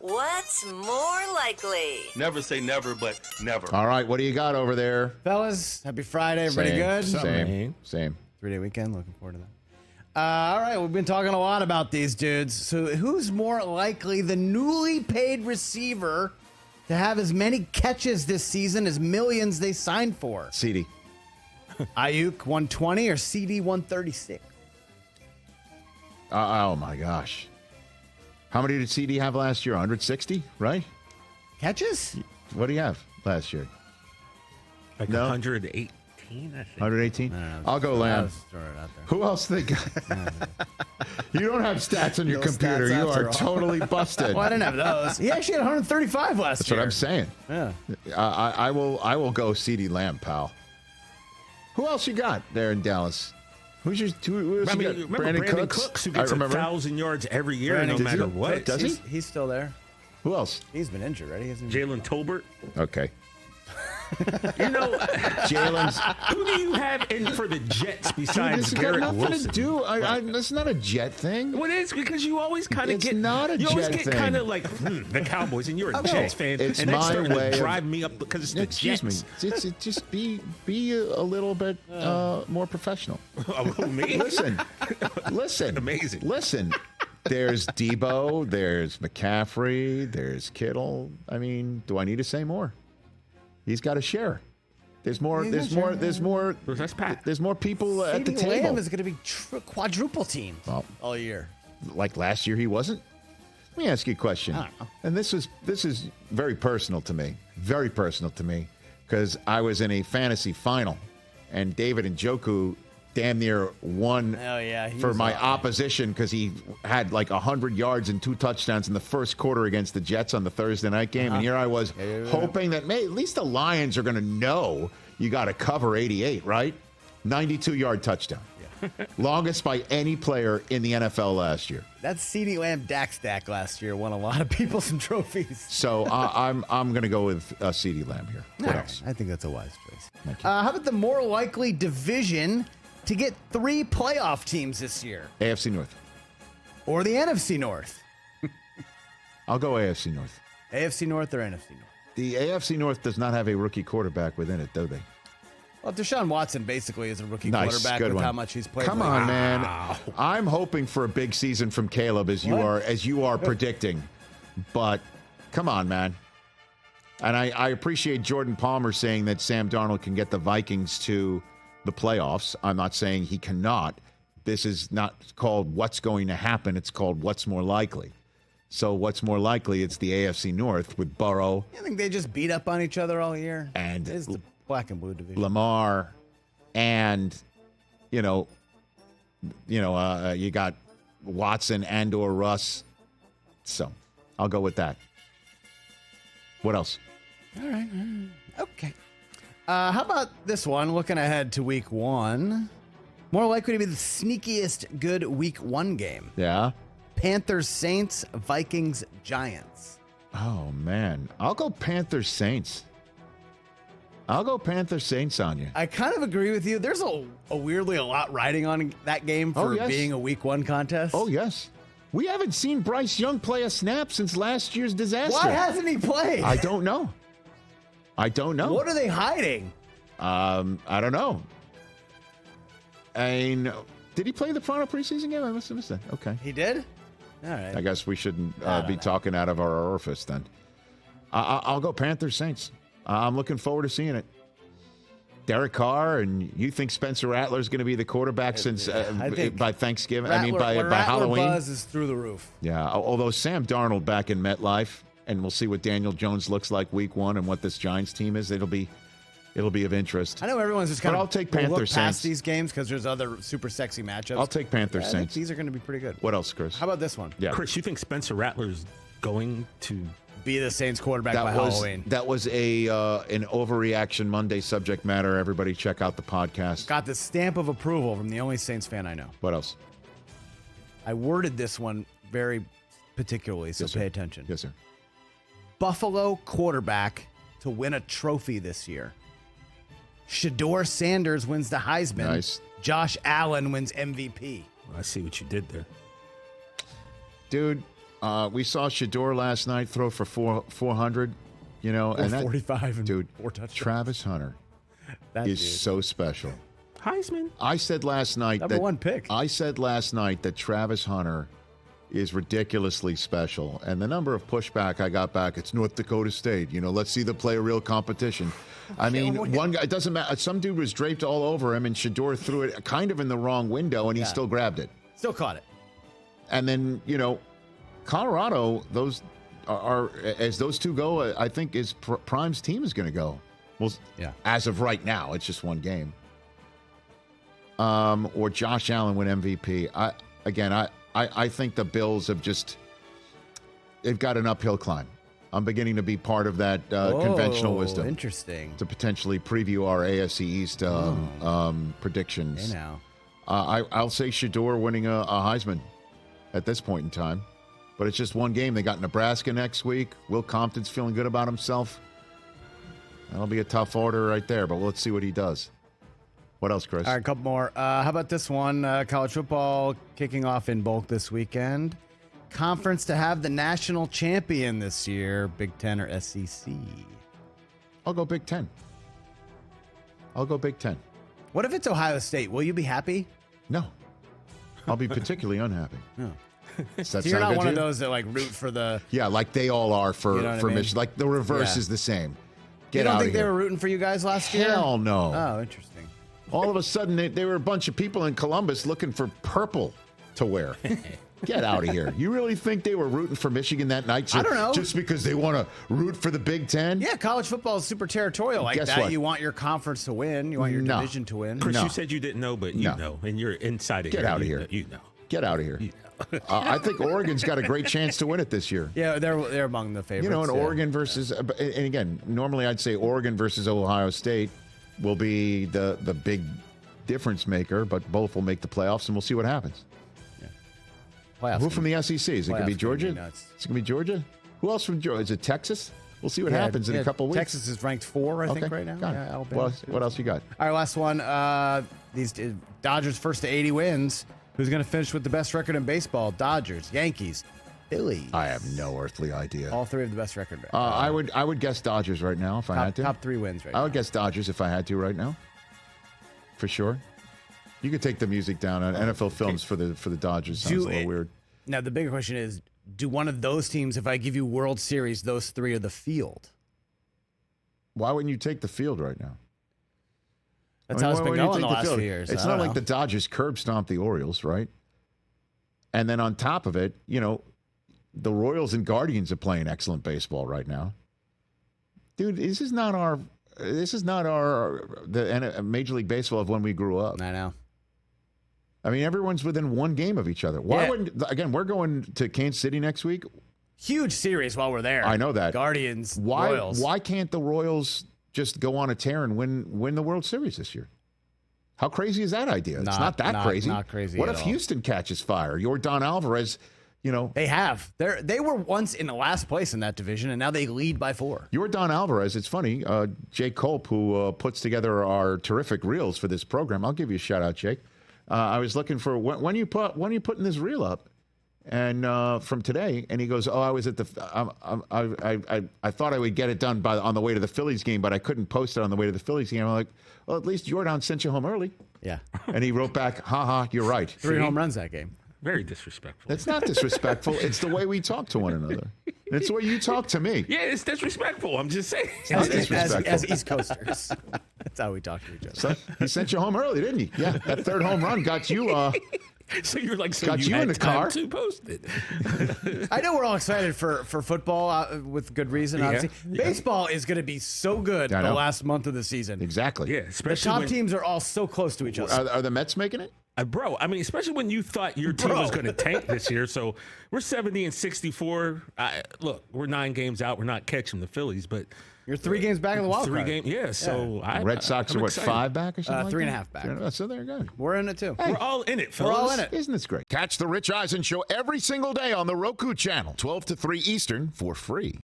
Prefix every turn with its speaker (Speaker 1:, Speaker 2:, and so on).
Speaker 1: What's more likely?
Speaker 2: Never say never, but never.
Speaker 3: All right, what do you got over there?
Speaker 4: Fellas, happy Friday. Everybody good?
Speaker 3: Same.
Speaker 4: 3-day weekend. Looking forward to that. All right, we've been talking a lot about these dudes. So who's more likely the newly paid receiver to have as many catches this season as millions they signed for?
Speaker 3: CD.
Speaker 4: Ayuk 120 or CD 136?
Speaker 3: Oh, my gosh. How many did CD have last year? 160, right?
Speaker 4: Catches?
Speaker 3: What do you have last year?
Speaker 5: Like
Speaker 3: No?
Speaker 5: 118, I think.
Speaker 3: 118? I'll go Lamb. Who else they got? You don't have stats on your
Speaker 4: No
Speaker 3: computer.
Speaker 4: stats
Speaker 3: You
Speaker 4: after
Speaker 3: are
Speaker 4: all.
Speaker 3: totally busted.
Speaker 4: Well, I didn't have those. He actually had 135 last
Speaker 3: That's
Speaker 4: year.
Speaker 3: what I'm saying.
Speaker 4: Yeah.
Speaker 3: I will go CD Lamb, pal. Who else you got there in Dallas? Who else you got?
Speaker 5: Remember Brandon Cooks who gets 1,000 yards every year,
Speaker 4: Brandon,
Speaker 5: no matter what.
Speaker 3: Does he?
Speaker 4: He's still there.
Speaker 3: Who else?
Speaker 4: He's been injured, right? He hasn't
Speaker 5: Jalen Tolbert.
Speaker 3: Okay.
Speaker 5: You know,
Speaker 3: Jalen's.
Speaker 5: who do you have in for the Jets
Speaker 3: Dude,
Speaker 5: besides
Speaker 3: this has got
Speaker 5: Garrett
Speaker 3: nothing
Speaker 5: Wilson?
Speaker 3: to do. It's not a Jet thing.
Speaker 5: Well, it is because you always kind of
Speaker 3: It's
Speaker 5: get
Speaker 3: not a
Speaker 5: you always
Speaker 3: Jet
Speaker 5: get
Speaker 3: thing.
Speaker 5: kind of like the Cowboys, and you're a
Speaker 3: Okay.
Speaker 5: Jets fan,
Speaker 3: It's
Speaker 5: and that's
Speaker 3: my
Speaker 5: starting
Speaker 3: way
Speaker 5: to
Speaker 3: of-
Speaker 5: drive me up because it's the
Speaker 3: Excuse me.
Speaker 5: Jets.
Speaker 3: Just be a little bit more professional.
Speaker 5: Oh, me?
Speaker 3: Listen.
Speaker 5: Amazing.
Speaker 3: Listen. There's Debo. There's McCaffrey. There's Kittle. I mean, do I need to say more? He's got a share. There's more. There's more.
Speaker 5: That's Pat.
Speaker 3: There's more people at the
Speaker 4: CD
Speaker 3: table.
Speaker 4: Lamb is going to be quadruple teamed all year.
Speaker 3: Like last year, he wasn't. Let me ask you a question.
Speaker 4: I don't know.
Speaker 3: And this is very personal to me. Very personal to me because I was in a fantasy final, and David Njoku damn near won
Speaker 4: Oh, yeah, he
Speaker 3: for
Speaker 4: was
Speaker 3: my
Speaker 4: awesome.
Speaker 3: opposition because he had like 100 yards and 2 touchdowns in the first quarter against the Jets on the Thursday night game. And here I was hoping that at least the Lions are going to know you got to cover 88, right? 92-yard touchdown. Longest by any player in the NFL last year.
Speaker 4: That CD Lamb Dak stack last year won a lot of people some trophies.
Speaker 3: So I'm going to go with CeeDee Lamb here. What
Speaker 4: All right,
Speaker 3: else?
Speaker 4: I think that's a wise choice.
Speaker 3: Thank you.
Speaker 4: How about the more likely division to get 3 playoff teams this year?
Speaker 3: AFC North.
Speaker 4: Or the NFC North?
Speaker 3: I'll go AFC North.
Speaker 4: AFC North or NFC North?
Speaker 3: The AFC North does not have a rookie quarterback within it, do they?
Speaker 4: Well, Deshaun Watson basically is a rookie
Speaker 3: Nice,
Speaker 4: quarterback
Speaker 3: good
Speaker 4: with
Speaker 3: one.
Speaker 4: how much he's played.
Speaker 3: Come on, man. I'm hoping for a big season from Caleb as you are predicting. But come on, man. And I appreciate Jordan Palmer saying that Sam Darnold can get the Vikings to the playoffs. I'm not saying he cannot. This is not called what's going to happen. It's called what's more likely. So what's more likely? It's the AFC North with Burrow
Speaker 4: I think they just beat up on each other all year.
Speaker 3: and
Speaker 4: It is the black and blue division.
Speaker 3: Lamar, and you got Watson and/or Russ. So I'll go with that. What else?
Speaker 4: All right. Okay. How about this one? Looking ahead to week 1. More likely to be the sneakiest good week 1 game.
Speaker 3: Yeah.
Speaker 4: Panthers, Saints, Vikings, Giants.
Speaker 3: Oh man, I'll go Panthers Saints. I'll go Panthers Saints on you.
Speaker 4: I kind of agree with you. There's a weirdly a lot riding on that game for
Speaker 3: yes.
Speaker 4: being a week 1 contest.
Speaker 3: Oh yes. We haven't seen Bryce Young play a snap since last year's disaster.
Speaker 4: Why hasn't he played?
Speaker 3: I don't know.
Speaker 4: What are they hiding?
Speaker 3: I don't know. Did he play the final preseason game? I must have missed that. Okay.
Speaker 4: He did? All right.
Speaker 3: I guess we shouldn't
Speaker 4: I don't
Speaker 3: be
Speaker 4: know.
Speaker 3: talking out of our orifice then. I'll go Panthers Saints. I'm looking forward to seeing it. Derek Carr, and you think Spencer Rattler's going to be the quarterback since
Speaker 4: I think
Speaker 3: by Thanksgiving?
Speaker 4: Rattler,
Speaker 3: by
Speaker 4: Rattler
Speaker 3: Halloween.
Speaker 4: buzz is through the roof.
Speaker 3: Yeah. Although Sam Darnold back in MetLife, and we'll see what Daniel Jones looks like week 1 and what this Giants team is. It'll be of interest.
Speaker 4: I know everyone's just kind
Speaker 3: But
Speaker 4: of
Speaker 3: I'll take
Speaker 4: look
Speaker 3: Panthers
Speaker 4: past
Speaker 3: Saints.
Speaker 4: these games because there's other super sexy matchups.
Speaker 3: I'll take Panthers
Speaker 4: I think
Speaker 3: Saints.
Speaker 4: these are going to be pretty good.
Speaker 3: What else, Chris?
Speaker 4: How about this one?
Speaker 3: Yeah.
Speaker 5: Chris, you think Spencer Rattler's going to
Speaker 4: Be the Saints quarterback by Halloween.
Speaker 3: That was an overreaction Monday subject matter. Everybody check out the podcast.
Speaker 4: Got the stamp of approval from the only Saints fan I know.
Speaker 3: What else?
Speaker 4: I worded this one very particularly, so
Speaker 3: Yes, sir.
Speaker 4: pay attention.
Speaker 3: Yes, sir.
Speaker 4: Buffalo quarterback to win a trophy this year. Shedeur Sanders wins the Heisman.
Speaker 3: Nice.
Speaker 4: Josh Allen wins MVP.
Speaker 5: I see what you did there.
Speaker 3: Dude, We saw Shedeur last night throw for 400, you know, and that
Speaker 4: 45 and
Speaker 3: dude,
Speaker 4: 4 touchdowns.
Speaker 3: Travis Hunter
Speaker 4: That
Speaker 3: is
Speaker 4: dude.
Speaker 3: so special.
Speaker 5: Heisman.
Speaker 3: I said last night
Speaker 4: Number one pick.
Speaker 3: I said last night that Travis Hunter is ridiculously special, and the number of pushback I got back, it's North Dakota State. You know, let's see them play a real competition. I mean, one guy, it doesn't matter. Some dude was draped all over him, and Shedeur threw it kind of in the wrong window, and he still grabbed it.
Speaker 4: Still caught it.
Speaker 3: And then, you know, Colorado, those are as those two go, I think is Prime's team is going to go. Well,
Speaker 4: Yeah.
Speaker 3: as of right now, it's just one game. Or Josh Allen win MVP. I think the Bills have they've got an uphill climb. I'm beginning to be part of that conventional wisdom
Speaker 4: Interesting.
Speaker 3: to potentially preview our AFC East predictions.
Speaker 4: Hey now.
Speaker 3: I'll say Shedeur winning a Heisman at this point in time. But it's just one game. They got Nebraska next week. Will Compton's feeling good about himself. That'll be a tough order right there, but let's see what he does. What else, Chris?
Speaker 4: All right, a couple more. How about this one? College football kicking off in bulk this weekend. Conference to have the national champion this year, Big Ten or SEC?
Speaker 3: I'll go Big Ten.
Speaker 4: What if it's Ohio State? Will you be happy?
Speaker 3: No. I'll be particularly unhappy.
Speaker 4: No.
Speaker 3: Does that
Speaker 4: So you're
Speaker 3: sound
Speaker 4: not
Speaker 3: good
Speaker 4: one
Speaker 3: to
Speaker 4: of
Speaker 3: you?
Speaker 4: those that like root for the.
Speaker 3: Yeah, like they all are for
Speaker 4: You know what I mean?
Speaker 3: Michigan. Like the reverse
Speaker 4: Yeah.
Speaker 3: is the same.
Speaker 4: You
Speaker 3: Get
Speaker 4: don't
Speaker 3: out
Speaker 4: think
Speaker 3: of
Speaker 4: they
Speaker 3: here.
Speaker 4: were rooting for you guys last year?
Speaker 3: Hell no.
Speaker 4: Oh, interesting.
Speaker 3: All of a sudden, they were a bunch of people in Columbus looking for purple to wear. Get out of here. You really think they were rooting for Michigan that night?
Speaker 4: I don't know.
Speaker 3: Just because they want to root for the Big Ten?
Speaker 4: Yeah, college football is super territorial like
Speaker 3: Guess
Speaker 4: that.
Speaker 3: what?
Speaker 4: You want your conference to win. You want your
Speaker 3: No.
Speaker 4: division to win.
Speaker 5: Chris,
Speaker 3: No.
Speaker 5: you said you didn't know, but you
Speaker 3: No.
Speaker 5: know, and you're inside of
Speaker 3: Get
Speaker 5: here.
Speaker 3: out of
Speaker 5: You
Speaker 3: here.
Speaker 5: know, you know.
Speaker 3: Get out of here. I think Oregon's got a great chance to win it this year.
Speaker 4: Yeah, they're among the favorites.
Speaker 3: You know, and
Speaker 4: yeah.
Speaker 3: Oregon versus, and again, normally I'd say Oregon versus Ohio State will be the big difference maker, but both will make the playoffs, and we'll see what happens.
Speaker 4: Playoffs
Speaker 3: Who from the SEC? Is it going to be
Speaker 4: playoffs gonna be
Speaker 3: Georgia?
Speaker 4: nuts.
Speaker 3: It's going to be Georgia? Who else from Georgia? Is it Texas? We'll see what happens in a couple weeks.
Speaker 4: Texas is ranked 4, I think, right now.
Speaker 3: got it.
Speaker 4: Yeah, Alabama.
Speaker 3: What else you got?
Speaker 4: All right, last one. These Dodgers first to 80 wins. Who's going to finish with the best record in baseball? Dodgers, Yankees, Phillies.
Speaker 3: I have no earthly idea.
Speaker 4: All three have the best record.
Speaker 3: I would guess Dodgers right now if I had to.
Speaker 4: Top 3 wins right
Speaker 3: I
Speaker 4: now.
Speaker 3: would guess Dodgers if I had to right now. For sure. You could take the music down on NFL Films for the Dodgers. Sounds a little weird.
Speaker 4: Now, the bigger question is, do one of those teams, if I give you World Series, those 3 are the field?
Speaker 3: Why wouldn't you take the field right now?
Speaker 4: That's how it's
Speaker 3: why
Speaker 4: been
Speaker 3: wouldn't you
Speaker 4: going the
Speaker 3: take
Speaker 4: last
Speaker 3: field?
Speaker 4: few years.
Speaker 3: It's
Speaker 4: I
Speaker 3: not
Speaker 4: don't
Speaker 3: like
Speaker 4: know.
Speaker 3: the Dodgers curb stomped the Orioles, right? And then on top of it, you know, the Royals and Guardians are playing excellent baseball right now. Dude, this is not the Major League Baseball of when we grew up.
Speaker 4: I know.
Speaker 3: I mean, everyone's within one game of each other. Why
Speaker 4: Yeah.
Speaker 3: wouldn't, again, we're going to Kansas City next week.
Speaker 4: Huge series while we're there.
Speaker 3: I know that.
Speaker 4: Guardians,
Speaker 3: Why
Speaker 4: Royals.
Speaker 3: why can't the Royals just go on a tear and win the World Series this year? How crazy is that idea? It's not that crazy.
Speaker 4: Not crazy
Speaker 3: What
Speaker 4: at
Speaker 3: if
Speaker 4: all.
Speaker 3: Houston catches fire? Your Don Alvarez, you know,
Speaker 4: They have. They were once in the last place in that division, and now they lead by 4.
Speaker 3: your Don Alvarez. It's funny. Jake Culp, who puts together our terrific reels for this program. I'll give you a shout out, Jake. I was looking for when you putting this reel up, and from today, and he goes, "Oh, I was at the. I thought I would get it done on the way to the Phillies game, but I couldn't post it on the way to the Phillies game." I'm like, "Well, at least Jordan sent you home early."
Speaker 4: Yeah.
Speaker 3: And he wrote back, "Ha, you're right."
Speaker 4: 3 home runs that game.
Speaker 5: Very disrespectful.
Speaker 3: That's not disrespectful. It's the way we talk to one another. It's the way you talk to me.
Speaker 5: Yeah, it's disrespectful. I'm just saying.
Speaker 3: Not disrespectful.
Speaker 4: As East Coasters. That's how we talk to each other.
Speaker 3: So he sent you home early, didn't he? Yeah, that third home run got you.
Speaker 5: So you're like, so
Speaker 3: Got you
Speaker 5: had
Speaker 3: in the
Speaker 5: time
Speaker 3: car?
Speaker 5: to post it.
Speaker 4: I know we're all excited for football with good reason, obviously.
Speaker 5: Yeah.
Speaker 4: Baseball is going to be so good
Speaker 3: I
Speaker 4: the
Speaker 3: know.
Speaker 4: last month of the season.
Speaker 3: Exactly.
Speaker 5: Yeah,
Speaker 4: The
Speaker 5: especially
Speaker 4: top
Speaker 5: when,
Speaker 4: teams are all so close to each other.
Speaker 3: Are the Mets making it?
Speaker 5: bro. I mean, especially when you thought your team was going to tank this year. So we're 70-64. Look, we're 9 games out. We're not catching the Phillies, but
Speaker 4: You're 3 games back in the wild card.
Speaker 5: 3 games. Yeah. So
Speaker 3: Red Sox
Speaker 5: I'm
Speaker 3: are what,
Speaker 5: excited.
Speaker 3: 5 back or something? like
Speaker 4: 3.5
Speaker 3: that?
Speaker 4: back.
Speaker 3: 3.5. So they're good.
Speaker 4: We're in it too.
Speaker 5: We're all in it,
Speaker 4: We're
Speaker 5: fellas.
Speaker 4: all in it.
Speaker 3: Isn't this great? Catch the Rich Eisen Show every single day on the Roku channel, 12 to 3 Eastern, for free.